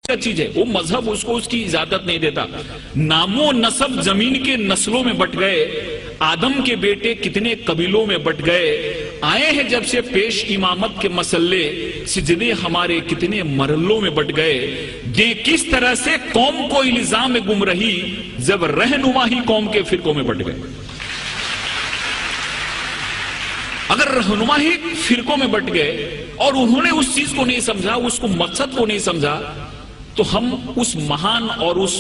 चीज है, वो मजहब उसको उसकी इजाजत नहीं देता। नामो नसब जमीन के नस्लों में बट गए, आदम के बेटे कितने कबीलों में बट गए, आए हैं जब से पेश इमामत के मसल्ले, सिजदे हमारे कितने मरलों में बट गए। ये किस तरह से कौम को इल्जाम में गुम रही, जब रहनुमा ही कौम के फिरकों में बट गए। अगर रहनुमा ही फिरकों में बट गए और उन्होंने उस चीज को नहीं समझा, उसको मकसद को नहीं समझा, तो हम उस महान और उस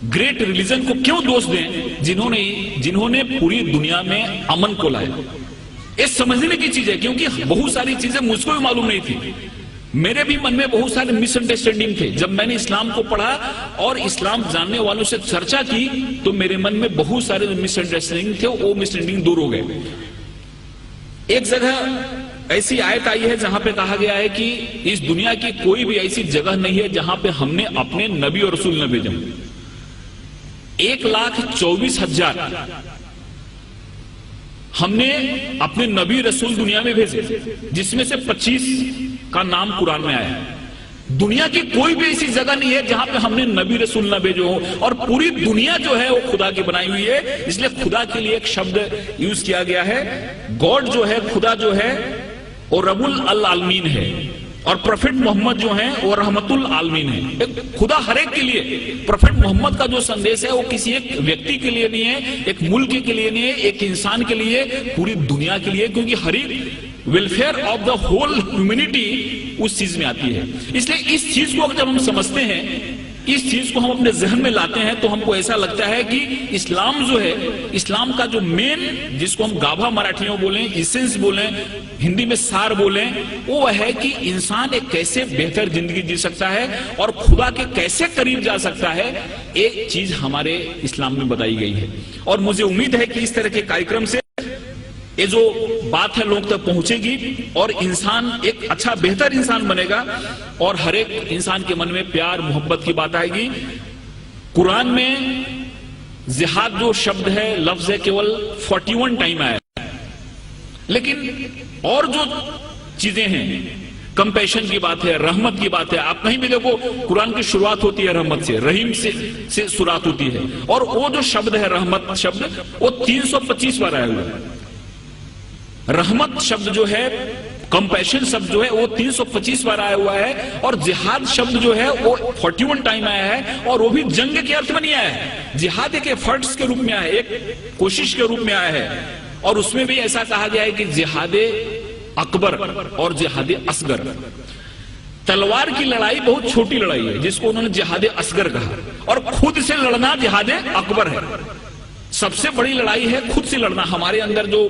ग्रेट रिलीजन को क्यों दोष दें जिन्होंने पूरी दुनिया में अमन को लाया। ये समझने की चीज है, क्योंकि बहुत सारी चीजें मुझको भी मालूम नहीं थी। मेरे भी मन में बहुत सारे मिसअंडरस्टैंडिंग थे। जब मैंने इस्लाम को पढ़ा और इस्लाम जानने वालों से चर्चा की, तो मेरे मन में बहुत सारे मिसअंडरस्टैंडिंग थे, वो मिसअंडरस्टैंडिंग दूर हो गए। एक जगह ऐसी आयत आई है जहां पे कहा गया है कि इस दुनिया की कोई भी ऐसी जगह नहीं है जहां पे हमने अपने नबी और रसूल न भेजे। 1,24,000 हमने अपने नबी रसूल दुनिया में भेजे, जिसमें से 25 का नाम कुरान में आया है। दुनिया की कोई भी ऐसी जगह नहीं है जहां पे हमने नबी रसूल न भेजो हो, और पूरी दुनिया जो है वो खुदा की बनाई हुई है। इसलिए खुदा के लिए एक शब्द यूज किया गया है। गॉड जो है, खुदा जो है, वो रबुल अल आलमीन है, और प्रोफेट मोहम्मद जो है वो रहमतुल आलमीन है। खुदा हर एक के लिए, प्रोफेट मोहम्मद का जो संदेश है वो किसी एक व्यक्ति के लिए नहीं है, एक मुल्क के लिए नहीं है, एक इंसान के लिए, पूरी दुनिया के लिए, क्योंकि हर एक welfare of the whole humanity उस चीज में आती है। इसलिए इस चीज को जब हम समझते हैं, इस चीज को हम अपने जहन में लाते हैं, तो हमको ऐसा लगता है कि इस्लाम जो है, इस्लाम का जो मेन, जिसको हम गाभा मराठी में बोलें, इसेंस बोलें, हिंदी में सार बोलें, वो है कि इंसान एक कैसे बेहतर जिंदगी जी सकता है और खुदा के कैसे करीब जा सकता है। एक चीज हमारे इस्लाम में बताई गई है, और मुझे उम्मीद है कि इस तरह के कार्यक्रम से ये जो बात है लोग तक पहुंचेगी और इंसान एक अच्छा बेहतर इंसान बनेगा, और हर एक इंसान के मन में प्यार मोहब्बत की बात आएगी। कुरान में जिहाद जो शब्द है, लफ्ज है, केवल 41 टाइम आया है, लेकिन और जो चीजें हैं, कंपैशन की बात है, रहमत की बात है। आप कहीं भी देखो कुरान की शुरुआत होती है रहमत से, रहीम से शुरुआत होती है, और वो जो शब्द है रहमत शब्द, वो 325 बार आया हुआ है। रहमत शब्द जो है, कंपैशन शब्द जो है, वो 325 बार आया हुआ है, और जिहाद शब्द जो है वो 41 टाइम आया है, और वो भी जंग के अर्थ में नहीं आया है। जिहाद एक एफर्ट्स के रूप में आया है, एक कोशिश के रूप में आया है, और उसमें भी ऐसा कहा गया है कि जिहादे अकबर और जिहादे असगर। तलवार की लड़ाई बहुत छोटी लड़ाई है, जिसको उन्होंने जिहादे असगर कहा, और खुद से लड़ना जिहादे अकबर है। सबसे बड़ी लड़ाई है खुद से लड़ना। हमारे अंदर जो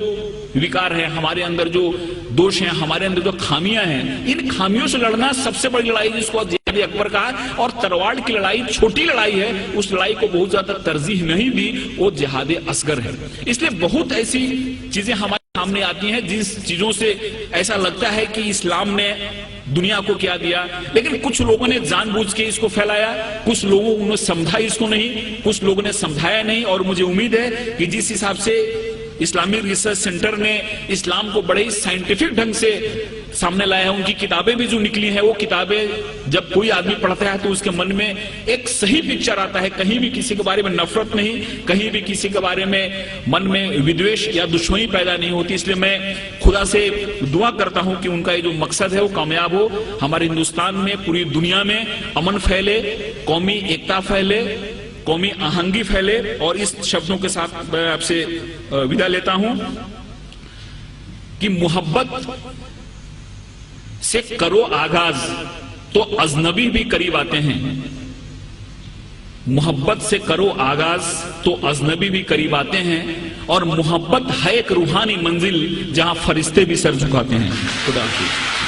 विकार है, हमारे अंदर जो दोष हैं, हमारे अंदर जो खामियां हैं, इन खामियों से लड़ना सबसे बड़ी लड़ाई, जिसको जिहाद अकबर कहा। और तलवार की लड़ाई छोटी लड़ाई है, उस लड़ाई को बहुत ज्यादा तरजीह नहीं दी, वो जिहाद असगर है। इसलिए बहुत ऐसी चीजें हमारे सामने आती हैं जिस चीजों से ऐसा लगता है कि इस्लाम ने दुनिया को क्या दिया, लेकिन कुछ लोगों ने जानबूझ के इसको फैलाया, कुछ लोगों ने समझा इसको नहीं, कुछ लोगों ने समझाया नहीं। और मुझे उम्मीद है कि जिस हिसाब से इस्लामिक रिसर्च सेंटर ने इस्लाम को बड़े ही साइंटिफिक ढंग से सामने लाया है, उनकी किताबें भी जो निकली हैं, वो किताबें जब कोई आदमी पढ़ता है तो उसके मन में एक सही पिक्चर आता है। कहीं भी किसी के बारे में नफरत नहीं, कहीं भी किसी के बारे में मन में विद्वेष या दुश्मनी पैदा नहीं होती। इसलिए मैं खुदा से दुआ करता हूं कि उनका ये जो मकसद है वो कामयाब हो। हमारे हिंदुस्तान में, पूरी दुनिया में अमन फैले, कौमी एकता फैले, कौमी आहंगी फैले। और इस शब्दों के साथ मैं आपसे विदा लेता हूं कि मोहब्बत से करो आगाज तो अजनबी भी करीब आते हैं। मोहब्बत से करो आगाज तो अजनबी भी करीब आते हैं, और मोहब्बत है एक रूहानी मंजिल जहां फरिश्ते भी सर झुकाते हैं। खुदा हाफिज़।